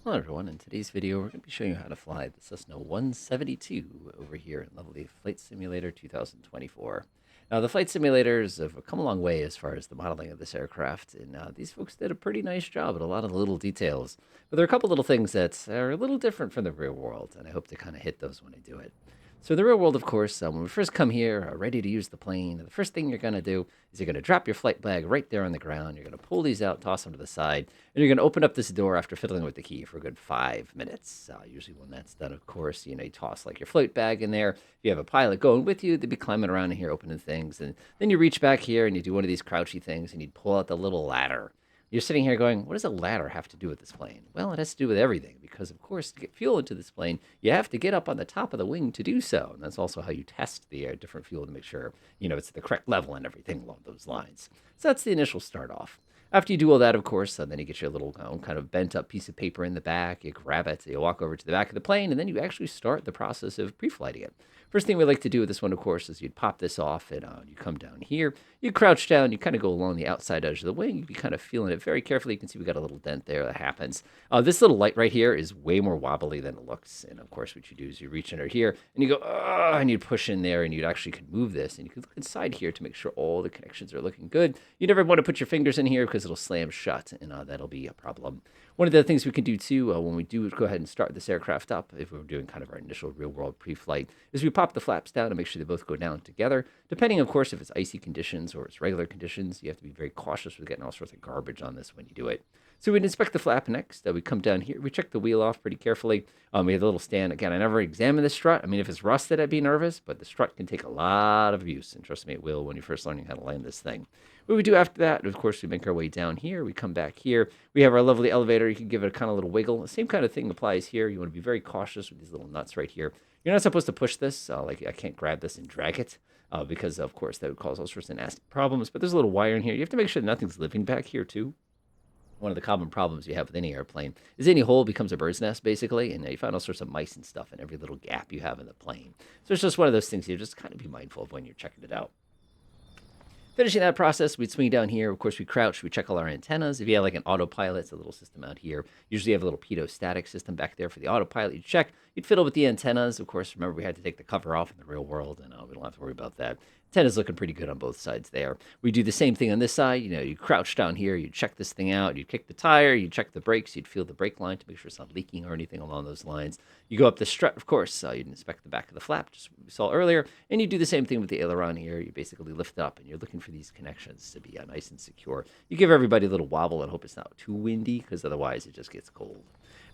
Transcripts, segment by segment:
Hello everyone, in today's video we're going to be showing you how to fly the Cessna 172 over here in lovely Flight Simulator 2024. Now the flight simulators have come a long way as far as the modeling of this aircraft, and these folks did a pretty nice job at a lot of the little details. But there are a couple little things that are a little different from the real world, and I hope to kind of hit those when I do it. So in the real world, of course, when we first come here, ready to use the plane, the first thing you're going to do is you're going to drop your flight bag right there on the ground. You're going to pull these out, toss them to the side, and you're going to open up this door after fiddling with the key for a good 5 minutes. Usually when that's done, of course, you toss like your float bag in there. If you have a pilot going with you, they'd be climbing around in here opening things. And then you reach back here and you do one of these crouchy things and you pull out the little ladder. You're sitting here going, what does a ladder have to do with this plane? Well, it has to do with everything because, of course, to get fuel into this plane, you have to get up on the top of the wing to do so. And that's also how you test the different fuel to make sure, it's the correct level and everything along those lines. So that's the initial start off. After you do all that, of course, then you get your little kind of bent up piece of paper in the back. You grab it, you walk over to the back of the plane, and then you actually start the process of pre-flighting it. First thing we like to do with this one, of course, is you'd pop this off and you come down here. You crouch down, you kind of go along the outside edge of the wing. You'd be kind of feeling it very carefully. You can see we got a little dent there that happens. This little light right here is way more wobbly than it looks. And of course, what you do is you reach under here and you go, and you push in there and you actually could move this. And you can look inside here to make sure all the connections are looking good. You never want to put your fingers in here because it'll slam shut and that'll be a problem. One of the things we can do too when we do go ahead and start this aircraft up, if we're doing kind of our initial real world pre-flight, is we pop the flaps down and make sure they both go down together. Depending, of course, if it's icy conditions or it's regular conditions, you have to be very cautious with getting all sorts of garbage on this when you do it. So we'd inspect the flap next. We come down here. We check the wheel off pretty carefully. We have a little stand. Again, I never examine the strut. I mean, if it's rusted, I'd be nervous, but the strut can take a lot of use. And trust me, it will when you're first learning how to land this thing. What we do after that, of course, we make our way down here. We come back here. We have our lovely elevator. You can give it a kind of little wiggle. The same kind of thing applies here. You want to be very cautious with these little nuts right here. You're not supposed to push this. Like I can't grab this and drag it because, of course, that would cause all sorts of nasty problems. But there's a little wire in here. You have to make sure nothing's living back here, too. One of the common problems you have with any airplane is any hole becomes a bird's nest, basically, and you find all sorts of mice and stuff in every little gap you have in the plane. So it's just one of those things you just kind of be mindful of when you're checking it out. Finishing that process, we'd swing down here. Of course, we crouch. We check all our antennas. If you have like an autopilot, it's a little system out here. Usually you have a little pitot-static system back there for the autopilot. You'd check. You'd fiddle with the antennas. Of course, remember we had to take the cover off in the real world, and we don't have to worry about that. Antenna's looking pretty good on both sides there. We do the same thing on this side. You crouch down here. You check this thing out. You kick the tire. You check the brakes. You'd feel the brake line to make sure it's not leaking or anything along those lines. You go up the strut, of course. You'd inspect the back of the flap, just what we saw earlier. And you do the same thing with the aileron here. You basically lift it up, and you're looking for these connections to be nice and secure. You give everybody a little wobble and hope it's not too windy, because otherwise it just gets cold.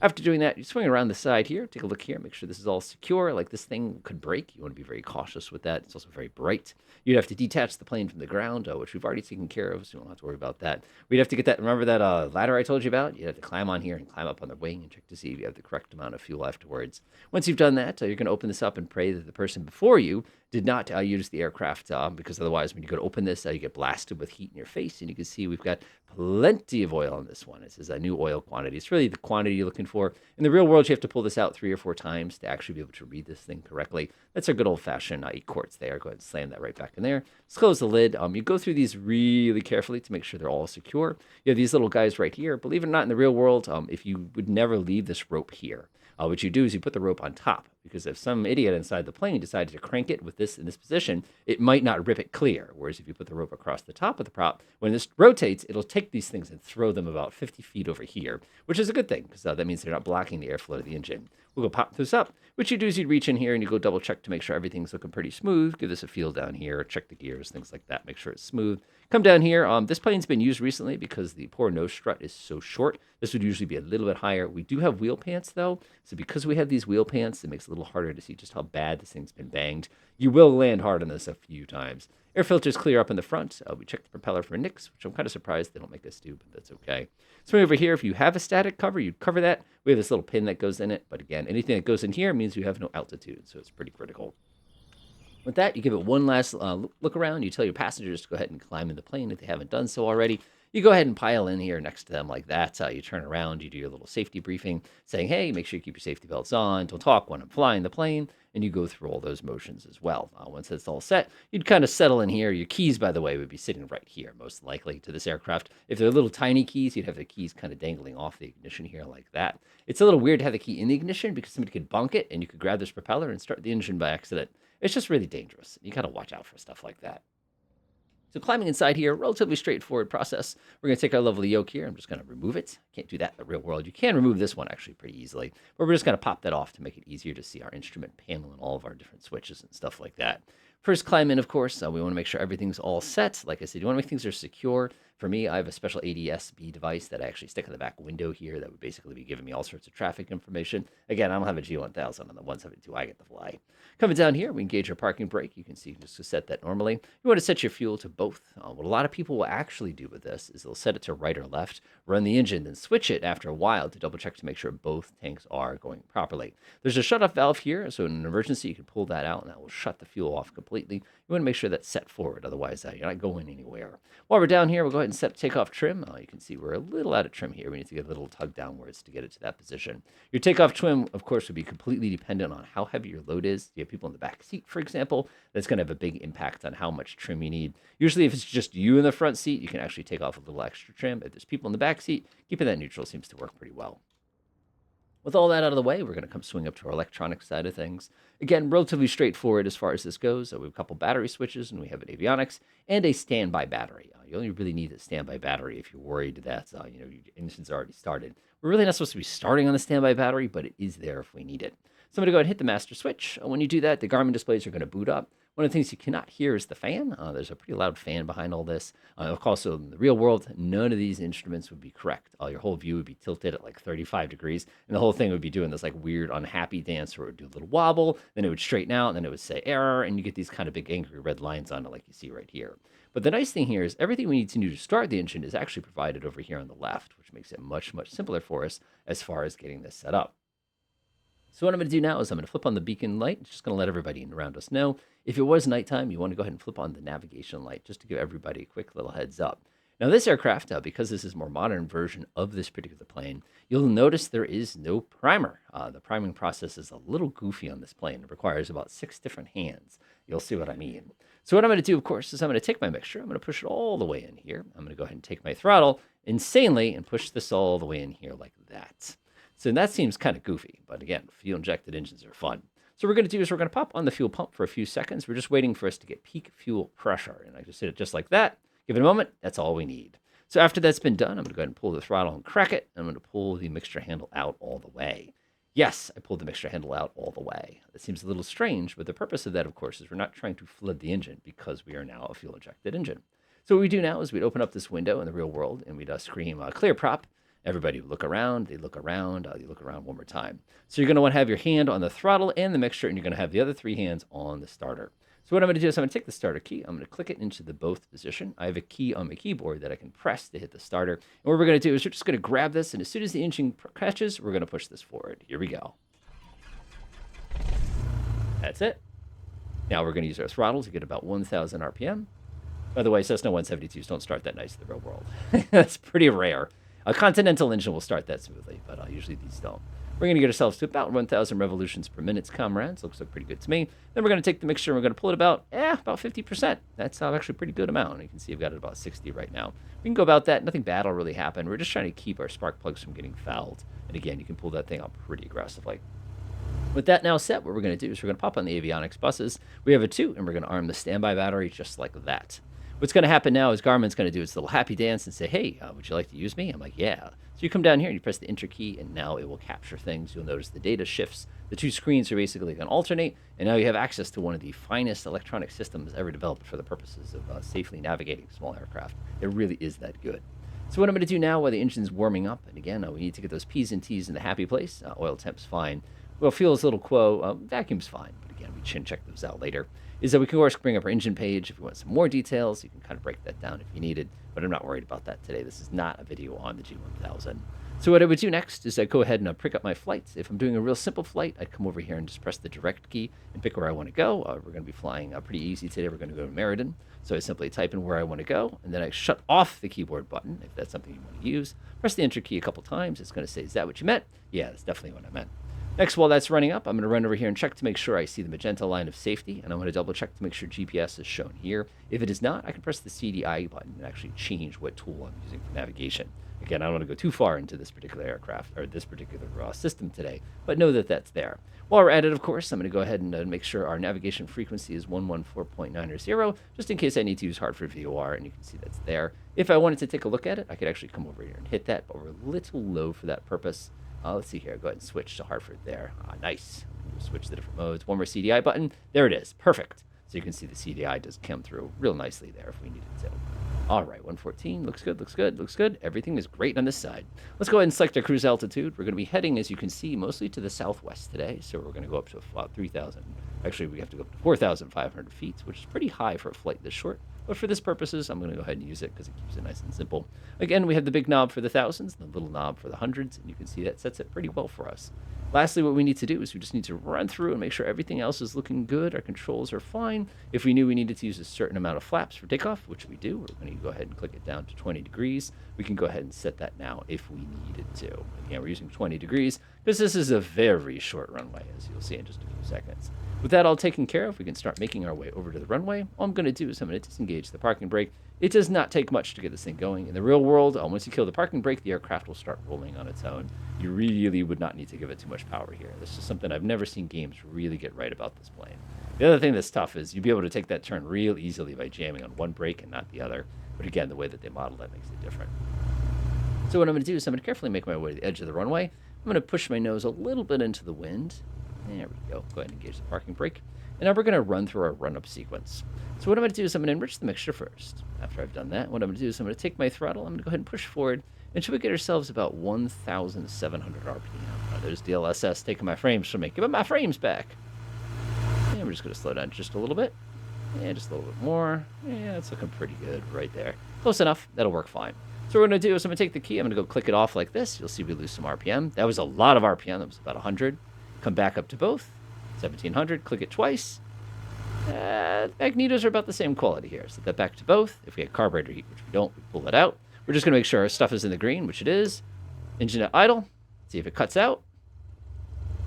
After doing that, you swing around the side here, take a look here, make sure this is all secure. Like this thing could break. You want to be very cautious with that. It's also very bright. You'd have to detach the plane from the ground, which we've already taken care of, so you don't have to worry about that. We'd have to get that, remember that ladder I told you about? You'd have to climb on here and climb up on the wing and check to see if you have the correct amount of fuel afterwards. Once you've done that, you're going to open this up and pray that the person before you did not use the aircraft because otherwise when you go to open this, you get blasted with heat in your face. And you can see we've got plenty of oil on this one. It says a new oil quantity. It's really the quantity you're looking for. In the real world, you have to pull this out 3 or 4 times to actually be able to read this thing correctly. That's our good old-fashioned 8 quarts there. Go ahead and slam that right back in there. Let's close the lid. You go through these really carefully to make sure they're all secure. You have these little guys right here. Believe it or not, in the real world, if you would never leave this rope here, what you do is you put the rope on top, because if some idiot inside the plane decided to crank it with this in this position, it might not rip it clear. Whereas if you put the rope across the top of the prop, when this rotates, it'll take these things and throw them about 50 feet over here, which is a good thing, because that means they're not blocking the airflow of the engine. We'll go pop this up. What you do is you'd reach in here and you go double check to make sure everything's looking pretty smooth. Give this a feel down here, check the gears, things like that, make sure it's smooth. Come down here. This plane's been used recently because the poor nose strut is so short. This would usually be a little bit higher. We do have wheel pants, though. So because we have these wheel pants, it makes it a little harder to see just how bad this thing's been banged. You will land hard on this a few times. Air filters clear up in the front. We check the propeller for nicks, which I'm kind of surprised they don't make us do, but that's okay. So over here, if you have a static cover, you'd cover that. We have this little pin that goes in it. But again, anything that goes in here means you have no altitude, so it's pretty critical. With that, you give it one last look around. You tell your passengers to go ahead and climb in the plane if they haven't done so already. You go ahead and pile in here next to them like that. You turn around, you do your little safety briefing saying, hey, make sure you keep your safety belts on, don't talk when I'm flying the plane, and you go through all those motions as well. Once it's all set, you'd kind of settle in here. Your keys, by the way, would be sitting right here, most likely, to this aircraft. If they're little tiny keys, you'd have the keys kind of dangling off the ignition here like that. It's a little weird to have the key in the ignition because somebody could bunk it and you could grab this propeller and start the engine by accident. It's just really dangerous. You got to watch out for stuff like that. So climbing inside here, relatively straightforward process. We're going to take our lovely yoke here. I'm just going to remove it. Can't do that in the real world. You can remove this one actually pretty easily, but we're just going to pop that off to make it easier to see our instrument panel and all of our different switches and stuff like that. First climb in, of course, we want to make sure everything's all set. Like I said, you want to make things are secure. For me, I have a special ADS-B device that I actually stick in the back window here that would basically be giving me all sorts of traffic information. Again, I don't have a G1000 on the 172 I get to fly. Coming down here, we engage our parking brake. You can see just to set that normally. You want to set your fuel to both. What a lot of people will actually do with this is they'll set it to right or left, run the engine, then switch it after a while to double check to make sure both tanks are going properly. There's a shut-off valve here, so in an emergency, you can pull that out and that will shut the fuel off completely. You want to make sure that's set forward, otherwise you're not going anywhere. While we're down here, we'll go ahead and set takeoff trim. You can see we're a little out of trim here. We need to get a little tug downwards to get it to that position. Your takeoff trim, of course, would be completely dependent on how heavy your load is. You have people in the back seat, for example, that's going to have a big impact on how much trim you need. Usually, if it's just you in the front seat, you can actually take off a little extra trim. If there's people in the back seat, keeping that neutral seems to work pretty well. With all that out of the way, we're going to come swing up to our electronic side of things. Again, relatively straightforward as far as this goes. We have a couple battery switches, and we have an avionics and a standby battery. You only really need a standby battery if you're worried that your engine's already started. We're really not supposed to be starting on the standby battery, but it is there if we need it. So I'm going to go ahead and hit the master switch. When you do that, the Garmin displays are going to boot up. One of the things you cannot hear is the fan. There's a pretty loud fan behind all this. Of course, so in the real world, none of these instruments would be correct. Your whole view would be tilted at like 35 degrees, and the whole thing would be doing this like weird unhappy dance where it would do a little wobble, then it would straighten out, and then it would say error, and you get these kind of big angry red lines on it like you see right here. But the nice thing here is everything we need to do to start the engine is actually provided over here on the left, which makes it much, much simpler for us as far as getting this set up. So what I'm going to do now is I'm going to flip on the beacon light. It's just going to let everybody around us know. If it was nighttime, you want to go ahead and flip on the navigation light just to give everybody a quick little heads up. Now this aircraft, because this is a more modern version of this particular plane, you'll notice there is no primer. The priming process is a little goofy on this plane. It requires about 6 different hands. You'll see what I mean. So what I'm going to do, of course, is I'm going to take my mixture. I'm going to push it all the way in here. I'm going to go ahead and take my throttle insanely and push this all the way in here like that. So that seems kind of goofy, but again, fuel-injected engines are fun. So what we're going to do is we're going to pop on the fuel pump for a few seconds. We're just waiting for us to get peak fuel pressure. And I just hit it just like that. Give it a moment. That's all we need. So after that's been done, I'm going to go ahead and pull the throttle and crack it. I'm going to pull the mixture handle out all the way. Yes, I pulled the mixture handle out all the way. That seems a little strange, but the purpose of that, of course, is we're not trying to flood the engine because we are now a fuel-injected engine. So what we do now is we'd open up this window in the real world and we'd scream, clear prop. Everybody would look around, they look around, you look around one more time. So you're going to want to have your hand on the throttle and the mixture, and you're going to have the other 3 hands on the starter. So what I'm going to do is I'm going to take the starter key, I'm going to click it into the both position. I have a key on my keyboard that I can press to hit the starter. And what we're going to do is we're just going to grab this, and as soon as the engine catches, we're going to push this forward. Here we go. That's it. Now we're going to use our throttle to get about 1,000 RPM. By the way, Cessna 172s don't start that nice in the real world. That's pretty rare. A Continental engine will start that smoothly, but usually these don't. We're going to get ourselves to about 1,000 revolutions per minute, comrades. Looks like pretty good to me. Then we're going to take the mixture and we're going to pull it about 50%. That's actually a pretty good amount. You can see I've got it about 60 right now. We can go about that. Nothing bad will really happen. We're just trying to keep our spark plugs from getting fouled. And again, you can pull that thing out pretty aggressively. With that now set, what we're going to do is we're going to pop on the avionics buses. We have a 2, and we're going to arm the standby battery just like that. What's going to happen now is Garmin's going to do its little happy dance and say, hey, would you like to use me? I'm like, yeah. So you come down here and you press the enter key, and now it will capture things. You'll notice the data shifts. The 2 screens are basically going to alternate, and now you have access to one of the finest electronic systems ever developed for the purposes of safely navigating small aircraft. It really is that good. So what I'm going to do now while the engine's warming up, and again, we need to get those P's and T's in the happy place. Oil temp's fine. Well, fuel's a little quo. Vacuum's fine, but again, we can check those out later. Is that we can, of course, bring up our engine page. If you want some more details, you can kind of break that down if you needed, but I'm not worried about that today. This is not a video on the G1000. So what I would do next is I'd go ahead and pick up my flights. If I'm doing a real simple flight, I'd come over here and just press the direct key and pick where I want to go. We're going to be flying pretty easy today. We're going to go to Meriden. So I simply type in where I want to go, and then I shut off the keyboard button if that's something you want to use. Press the enter key a couple times. It's going to say, is that what you meant? Yeah, that's definitely what I meant. Next, while that's running up, I'm going to run over here and check to make sure I see the magenta line of safety, and I'm going to double check to make sure GPS is shown here. If it is not, I can press the CDI button and actually change what tool I'm using for navigation. Again, I don't want to go too far into this particular aircraft or this particular system today, but know that that's there. While we're at it, of course, I'm going to go ahead and make sure our navigation frequency is 114.9 or 0, just in case I need to use Hartford VOR, and you can see that's there. If I wanted to take a look at it, I could actually come over here and hit that, but we're a little low for that purpose. Let's see here. Go ahead and switch to Hartford there. Nice. We'll switch the different modes. One more CDI button. There it is. Perfect. So you can see the CDI does come through real nicely there if we needed to. All right, 114. Looks good, looks good, looks good. Everything is great on this side. Let's go ahead and select our cruise altitude. We're going to be heading, as you can see, mostly to the southwest today. So we're going to go up to about 3,000. Actually, we have to go up to 4,500 feet, which is pretty high for a flight this short. But for this purposes, I'm going to go ahead and use it because it keeps it nice and simple. Again, we have the big knob for the thousands and the little knob for the hundreds, and you can see that sets it pretty well for us. Lastly, what we need to do is we just need to run through and make sure everything else is looking good. Our controls are fine. If we knew we needed to use a certain amount of flaps for takeoff, which we do, we're going to go ahead and click it down to 20 degrees. We can go ahead and set that now if we needed to. Again, we're using 20 degrees because this is a very short runway, as you'll see in just a few seconds. With that all taken care of, we can start making our way over to the runway. All I'm going to do is I'm going to disengage the parking brake. It does not take much to get this thing going. In the real world, once you kill the parking brake, the aircraft will start rolling on its own. You really would not need to give it too much power here. This is something I've never seen games really get right about this plane. The other thing that's tough is you'll be able to take that turn real easily by jamming on one brake and not the other. But again, the way that they model that makes it different. So what I'm going to do is I'm going to carefully make my way to the edge of the runway. I'm going to push my nose a little bit into the wind. There we go. Go ahead and engage the parking brake. And now we're going to run through our run-up sequence. So what I'm going to do is I'm going to enrich the mixture first. After I've done that, what I'm going to do is I'm going to take my throttle. I'm going to go ahead and push forward until we get ourselves about 1,700 RPM. Now, there's DLSS taking my frames from me. Give me my frames back. And we're just going to slow down just a little bit. Yeah, just a little bit more. Yeah, it's looking pretty good right there. Close enough. That'll work fine. So what we're going to do is I'm going to take the key. I'm going to go click it off like this. You'll see we lose some RPM. That was a lot of RPM. That was about 100. Come back up to both. 1,700. Click it twice. Magnetos are about the same quality here. Set that back to both. If we get carburetor heat, which we don't, we pull it out. We're just going to make sure our stuff is in the green, which it is. Engine at idle. See if it cuts out.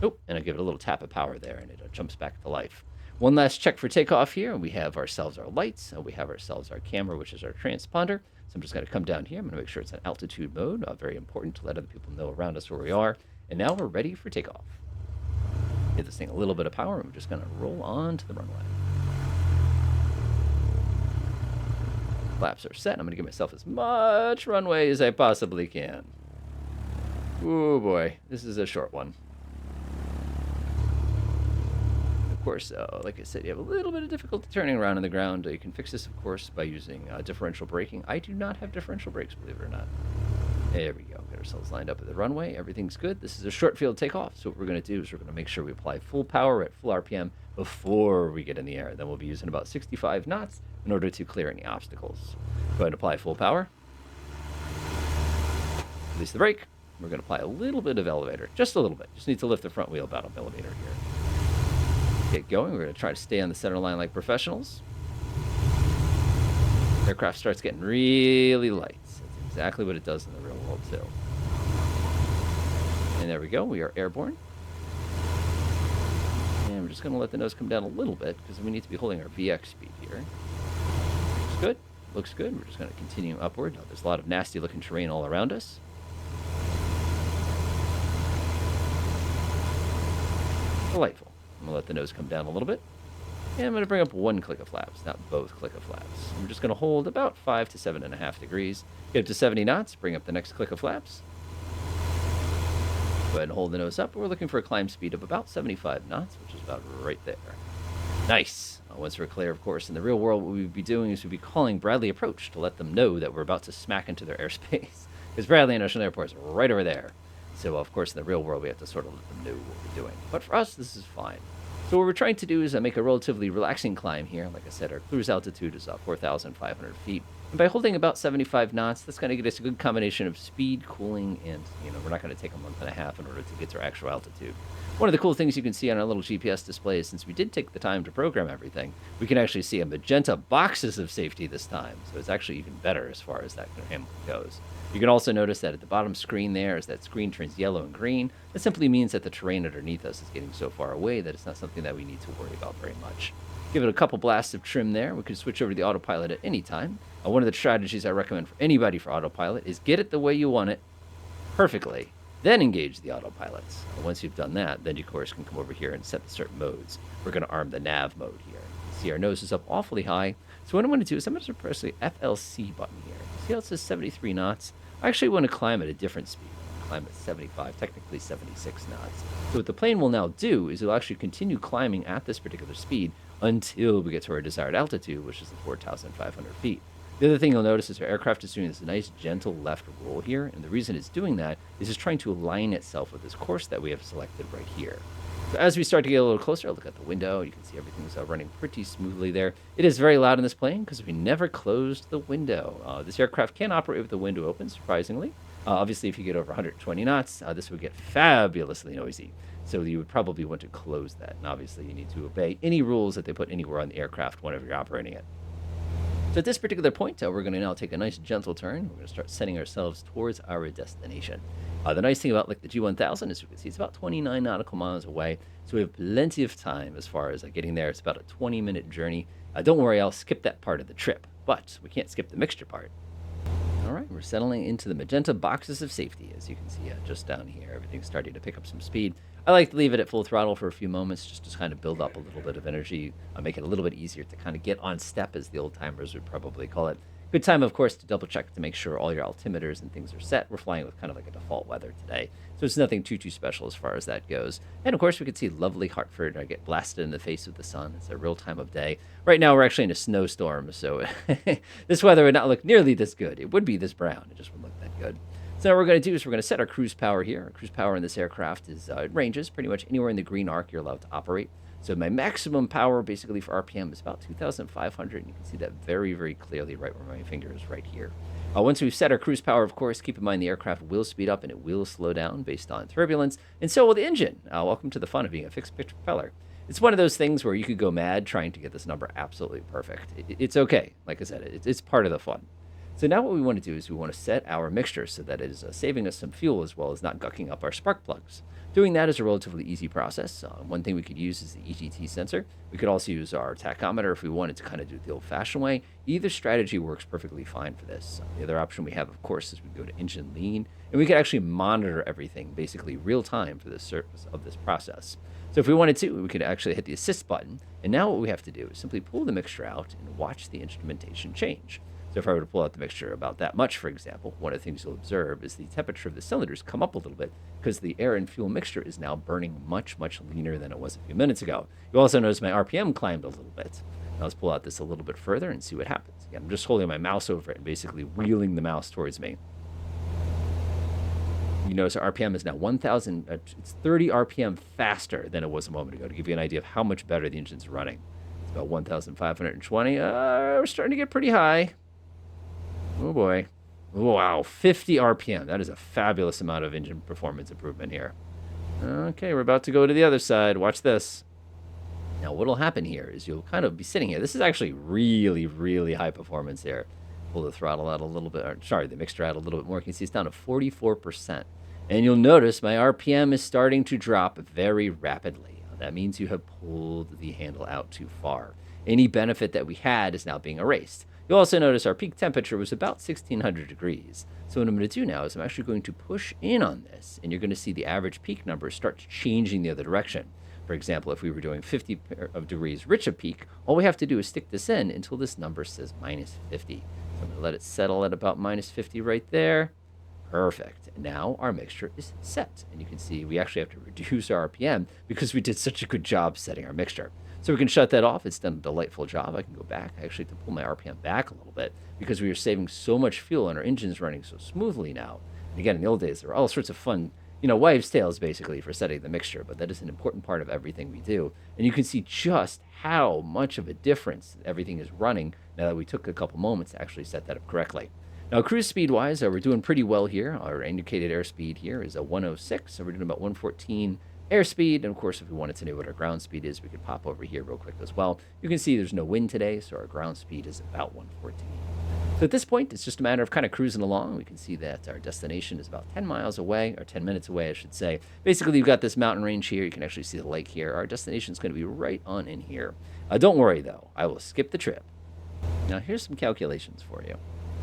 Oh, and I give it a little tap of power there, and it jumps back to life. One last check for takeoff here. We have ourselves our lights. We have ourselves our camera, which is our transponder. So I'm just going to come down here. I'm going to make sure it's in altitude mode. Very important to let other people know around us where we are. And now we're ready for takeoff. Give this thing a little bit of power, and we're just going to roll on to the runway. Flaps are set. I'm going to give myself as much runway as I possibly can. Oh boy, this is a short one. Of course, like I said, you have a little bit of difficulty turning around on the ground. You can fix this, of course, by using differential braking. I do not have differential brakes, believe it or not. There we go. Get ourselves lined up at the runway. Everything's good. This is a short field takeoff. So what we're going to do is we're going to make sure we apply full power at full RPM before we get in the air. Then we'll be using about 65 knots in order to clear any obstacles. Go ahead and apply full power. Release the brake. We're going to apply a little bit of elevator. Just a little bit. Just need to lift the front wheel about a millimeter here. Get going. We're going to try to stay on the center line like professionals. Aircraft starts getting really light. That's exactly what it does in the real world, too. And there we go. We are airborne. And we're just going to let the nose come down a little bit because we need to be holding our VX speed here. Looks good. Looks good. We're just going to continue upward. Now, there's a lot of nasty-looking terrain all around us. Delightful. I'm going to let the nose come down a little bit. And I'm going to bring up one click of flaps, not both click of flaps. I'm just going to hold about 5 to 7.5 degrees. Get up to 70 knots, bring up the next click of flaps. Go ahead and hold the nose up. We're looking for a climb speed of about 75 knots, which is about right there. Nice. Once we're clear, of course, in the real world, what we'd be doing is we'd be calling Bradley Approach to let them know that we're about to smack into their airspace. Because Bradley International Airport is right over there. So, of course, in the real world, we have to sort of let them know what we're doing. But for us, this is fine. So what we're trying to do is make a relatively relaxing climb here. Like I said, our cruise altitude is 4,500 feet. And by holding about 75 knots, that's going to get us a good combination of speed, cooling, and, we're not going to take a month and a half in order to get to our actual altitude. One of the cool things you can see on our little GPS display is since we did take the time to program everything, we can actually see a magenta boxes of safety this time. So it's actually even better as far as that goes. You can also notice that at the bottom screen there, as that screen turns yellow and green, that simply means that the terrain underneath us is getting so far away that it's not something that we need to worry about very much. Give it a couple blasts of trim there. We can switch over to the autopilot at any time. One of the strategies I recommend for anybody for autopilot is get it the way you want it perfectly, then engage the autopilots. Once you've done that, then you, of course, can come over here and set the certain modes. We're going to arm the nav mode here. You see our nose is up awfully high. So what I'm going to do is I'm going to press the FLC button here. See how it says 73 knots? I actually want to climb at a different speed. Climb at 75, technically 76 knots. So what the plane will now do is it'll actually continue climbing at this particular speed until we get to our desired altitude, which is the 4,500 feet. The other thing you'll notice is our aircraft is doing this nice gentle left roll here, and the reason it's doing that is it's trying to align itself with this course that we have selected right here. So as we start to get a little closer, look at the window. You can see everything's running pretty smoothly there. It is very loud in this plane because we never closed the window. This aircraft can operate with the window open, surprisingly. Obviously, if you get over 120 knots, this would get fabulously noisy. So you would probably want to close that. And obviously, you need to obey any rules that they put anywhere on the aircraft whenever you're operating it. So at this particular point, we're going to now take a nice gentle turn. We're going to start setting ourselves towards our destination. The nice thing about the G1000 is you can see it's about 29 nautical miles away. So we have plenty of time as far as getting there. It's about a 20-minute journey. Don't worry, I'll skip that part of the trip. But we can't skip the mixture part. All right, we're settling into the magenta boxes of safety, as you can see just down here. Everything's starting to pick up some speed. I like to leave it at full throttle for a few moments just to kind of build up a little bit of energy, make it a little bit easier to kind of get on step, as the old timers would probably call it. Good time, of course, to double check to make sure all your altimeters and things are set. We're flying with kind of like a default weather today, so it's nothing too special as far as that goes. And of course, we can see lovely Hartford get blasted in the face with the sun. It's a real time of day. Right now, we're actually in a snowstorm, so this weather would not look nearly this good. It would be this brown. It just wouldn't look that good. So what we're going to do is we're going to set our cruise power here. Our cruise power in this aircraft is it ranges pretty much anywhere in the green arc you're allowed to operate. So my maximum power basically for RPM is about 2,500. And you can see that very, very clearly right where my finger is right here. Once we've set our cruise power, of course, keep in mind the aircraft will speed up and it will slow down based on turbulence. And so will the engine. Welcome to the fun of being a fixed pitch propeller. It's one of those things where you could go mad trying to get this number absolutely perfect. It's okay. Like I said, it's part of the fun. So now what we want to do is we want to set our mixture so that it is saving us some fuel as well as not gucking up our spark plugs. Doing that is a relatively easy process. One thing we could use is the EGT sensor. We could also use our tachometer if we wanted to kind of do it the old-fashioned way. Either strategy works perfectly fine for this. The other option we have, of course, is we go to engine lean, and we can actually monitor everything basically real time for the surface of this process. So if we wanted to, we could actually hit the assist button, and now what we have to do is simply pull the mixture out and watch the instrumentation change. So if I were to pull out the mixture about that much, for example, one of the things you'll observe is the temperature of the cylinders come up a little bit because the air and fuel mixture is now burning much, much leaner than it was a few minutes ago. You also notice my RPM climbed a little bit. Now let's pull out this a little bit further and see what happens. Again, I'm just holding my mouse over it and basically wheeling the mouse towards me. You notice our RPM is now 1,000, it's 30 RPM faster than it was a moment ago, to give you an idea of how much better the engine's running. It's about 1,520. We're starting to get pretty high. Oh boy. Wow, 50 RPM. That is a fabulous amount of engine performance improvement here. Okay, we're about to go to the other side. Watch this. Now, what'll happen here is you'll kind of be sitting here. This is actually really, really high performance here. Pull the throttle out a little bit, or sorry, the mixture out a little bit more. You can see it's down to 44%. And you'll notice my RPM is starting to drop very rapidly. That means you have pulled the handle out too far. Any benefit that we had is now being erased. You'll also notice our peak temperature was about 1,600 degrees. So what I'm going to do now is I'm actually going to push in on this, and you're going to see the average peak number start changing the other direction. For example, if we were doing 50 degrees rich of peak, all we have to do is stick this in until this number says minus 50. So I'm going to let it settle at about minus 50 right there. Perfect. Now our mixture is set. And you can see we actually have to reduce our RPM because we did such a good job setting our mixture. So we can shut that off. It's done a delightful job. I can go back. I actually have to pull my RPM back a little bit because we are saving so much fuel and our engine's running so smoothly now. And again, in the old days, there were all sorts of fun wives' tails basically for setting the mixture, but that is an important part of everything we do. And you can see just how much of a difference everything is running now that we took a couple moments to actually set that up correctly. Now, cruise speed-wise, we're doing pretty well here. Our indicated airspeed here is a 106, so we're doing about 114 airspeed. And of course, if we wanted to know what our ground speed is, we could pop over here real quick as well. You can see there's no wind today, so our ground speed is about 114. So at this point, it's just a matter of kind of cruising along. We can see that our destination is about 10 miles away, or 10 minutes away, I should say. Basically, you've got this mountain range here. You can actually see the lake here. Our destination is going to be right on in here. Don't worry, though. I will skip the trip. Now, here's some calculations for you.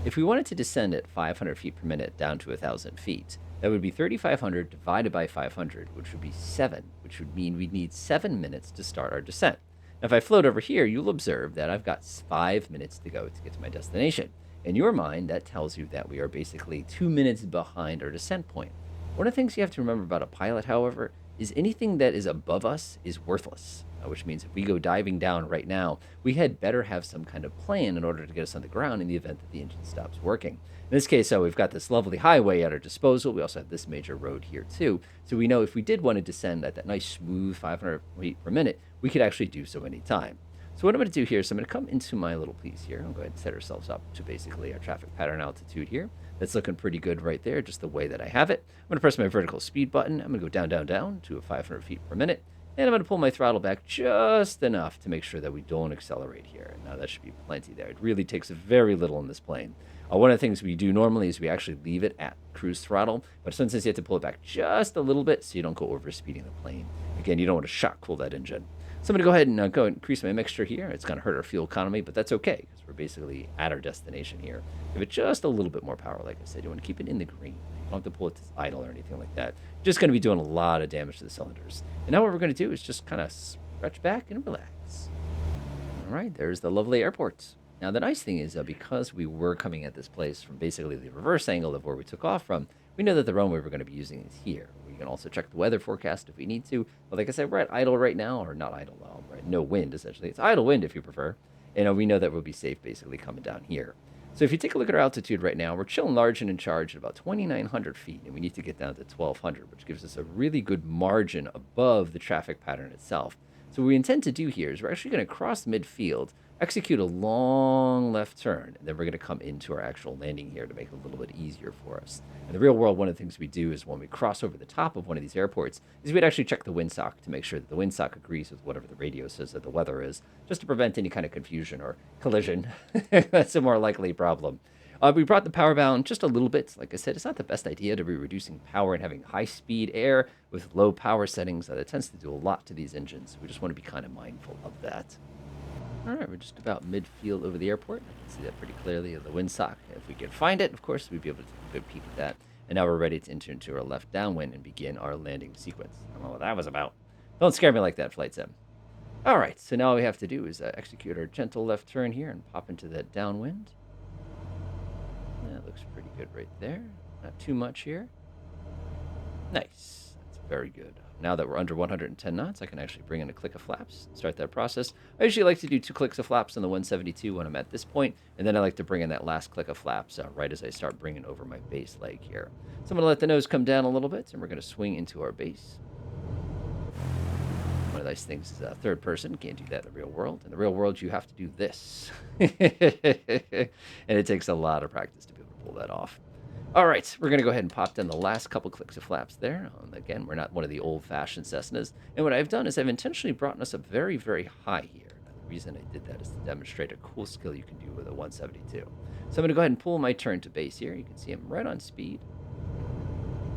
If we wanted to descend at 500 feet per minute down to 1,000 feet, that would be 3,500 divided by 500, which would be 7, which would mean we'd need 7 minutes to start our descent. Now, if I float over here, you'll observe that I've got 5 minutes to go to get to my destination. In your mind, that tells you that we are basically 2 minutes behind our descent point. One of the things you have to remember about a pilot, however, is anything that is above us is worthless, which means if we go diving down right now, we had better have some kind of plan in order to get us on the ground in the event that the engine stops working. In this case, we've got this lovely highway at our disposal. We also have this major road here too. So we know if we did want to descend at that nice smooth 500 feet per minute, we could actually do so anytime. So what I'm going to do here is I'm going to come into my little piece here. I'll go ahead and set ourselves up to basically our traffic pattern altitude here. That's looking pretty good right there, just the way that I have it. I'm going to press my vertical speed button. I'm going to go down, down, down to 500 feet per minute. And I'm going to pull my throttle back just enough to make sure that we don't accelerate here. Now, that should be plenty there. It really takes very little in this plane. One of the things we do normally is we actually leave it at cruise throttle, but sometimes you have to pull it back just a little bit so you don't go over speeding the plane. Again, you don't want to shock cool that engine. So I'm going to go ahead and go and increase my mixture here. It's going to hurt our fuel economy, but that's okay because we're basically at our destination here. Give it just a little bit more power, like I said. You want to keep it in the green. You don't have to pull it to idle or anything like that. Just going to be doing a lot of damage to the cylinders. And now what we're going to do is just kind of stretch back and relax. All right, there's the lovely airport. Now, the nice thing is because we were coming at this place from basically the reverse angle of where we took off from, we know that the runway we're going to be using is here. We can also check the weather forecast if we need to. But like I said, we're at idle right now, or not idle, right? No wind, essentially. It's idle wind if you prefer. And we know that we'll be safe basically coming down here. So if you take a look at our altitude right now, we're chilling large and in charge at about 2,900 feet, and we need to get down to 1,200, which gives us a really good margin above the traffic pattern itself. So what we intend to do here is we're actually going to cross midfield, execute a long left turn, and then we're going to come into our actual landing here to make it a little bit easier for us. In the real world, one of the things we do is when we cross over the top of one of these airports is we'd actually check the windsock to make sure that the windsock agrees with whatever the radio says that the weather is, just to prevent any kind of confusion or collision. That's a more likely problem. We brought the power down just a little bit. Like I said, it's not the best idea to be reducing power and having high-speed air with low power settings. That tends to do a lot to these engines. We just want to be kind of mindful of that. All right, we're just about midfield over the airport. I can see that pretty clearly of the windsock. If we can find it, of course, we'd be able to take a good peek at that. And now we're ready to enter into our left downwind and begin our landing sequence. I don't know what that was about. Don't scare me like that, Flight Sim. All right, so now all we have to do is execute our gentle left turn here and pop into that downwind. That looks pretty good right there. Not too much here. Nice. That's very good. Now that we're under 110 knots, I can actually bring in a click of flaps, start that process. I usually like to do 2 clicks of flaps on the 172 when I'm at this point, and then I like to bring in that last click of flaps right as I start bringing over my base leg here. So I'm going to let the nose come down a little bit, and we're going to swing into our base. One of the nice things is third person. Can't do that in the real world. In the real world, you have to do this. And it takes a lot of practice to be able to pull that off. All right, we're going to go ahead and pop down the last couple clicks of flaps there. Again, we're not one of the old-fashioned Cessnas. And what I've done is I've intentionally brought us up very, very high here. The reason I did that is to demonstrate a cool skill you can do with a 172. So I'm going to go ahead and pull my turn to base here. You can see I'm right on speed.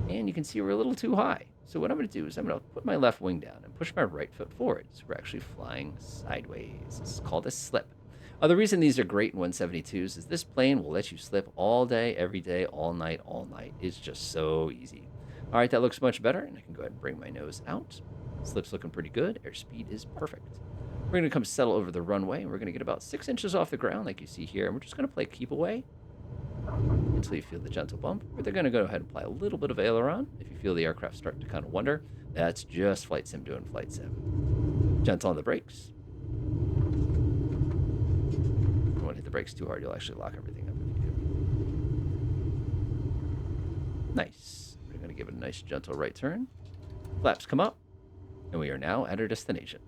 And you can see we're a little too high. So what I'm going to do is I'm going to put my left wing down and push my right foot forward. So we're actually flying sideways. This is called a slip. The reason these are great in 172s is this plane will let you slip all day, every day, all night, all night. It's just so easy. All right, that looks much better, and I can go ahead and bring my nose out. Slip's looking pretty good. Airspeed is perfect. We're going to come settle over the runway, and we're going to get about 6 inches off the ground, like you see here, and we're just going to play keep away until you feel the gentle bump. Or they're going to go ahead and apply a little bit of aileron. If you feel the aircraft start to kind of wonder, that's just Flight Sim doing Flight Sim. Gentle on the brakes. Hit the brakes too hard, you'll actually lock everything up if you do. Nice. We're going to give it a nice gentle right turn. Flaps come up, and we are now at our destination.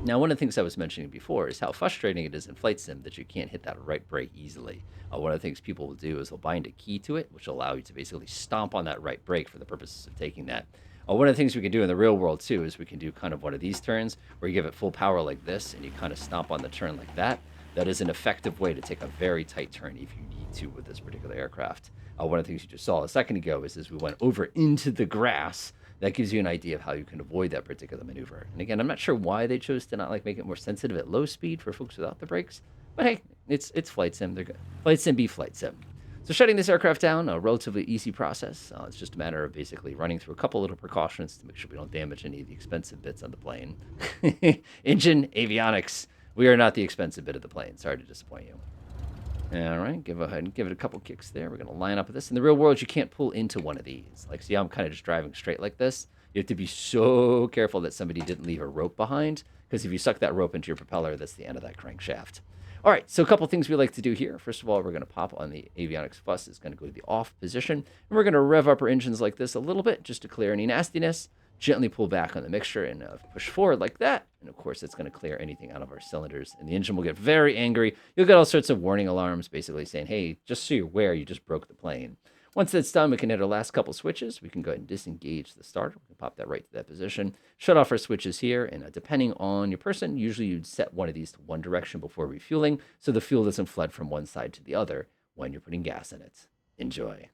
Now, one of the things I was mentioning before is how frustrating it is in flight sim that you can't hit that right brake easily. One of the things people will do is they'll bind a key to it, which will allow you to basically stomp on that right brake for the purposes of taking that. One of the things we can do in the real world, too, is we can do kind of one of these turns where you give it full power like this, and you kind of stomp on the turn like that. That is an effective way to take a very tight turn if you need to with this particular aircraft. One of the things you just saw a second ago is as we went over into the grass, that gives you an idea of how you can avoid that particular maneuver. And again, I'm not sure why they chose to not like make it more sensitive at low speed for folks without the brakes, but hey, it's flight sim. They're good. Flight sim be flight sim. So shutting this aircraft down, a relatively easy process. It's just a matter of basically running through a couple little precautions to make sure we don't damage any of the expensive bits on the plane. Engine, avionics. We are not the expensive bit of the plane. Sorry to disappoint you. All right, go ahead and give it a couple kicks there. We're going to line up with this. In the real world, you can't pull into one of these. Like, see, I'm kind of just driving straight like this. You have to be so careful that somebody didn't leave a rope behind, because if you suck that rope into your propeller, that's the end of that crankshaft. All right, so a couple things we like to do here. First of all, we're going to pop on the avionics fuss. It's going to go to the off position. And we're going to rev up our engines like this a little bit just to clear any nastiness. Gently pull back on the mixture and push forward like that. And of course, it's going to clear anything out of our cylinders. And the engine will get very angry. You'll get all sorts of warning alarms basically saying, hey, just so you're aware, you just broke the plane. Once that's done, we can hit our last couple switches. We can go ahead and disengage the starter. We can pop that right to that position. Shut off our switches here. And depending on your person, usually you'd set one of these to one direction before refueling so the fuel doesn't flood from one side to the other when you're putting gas in it. Enjoy.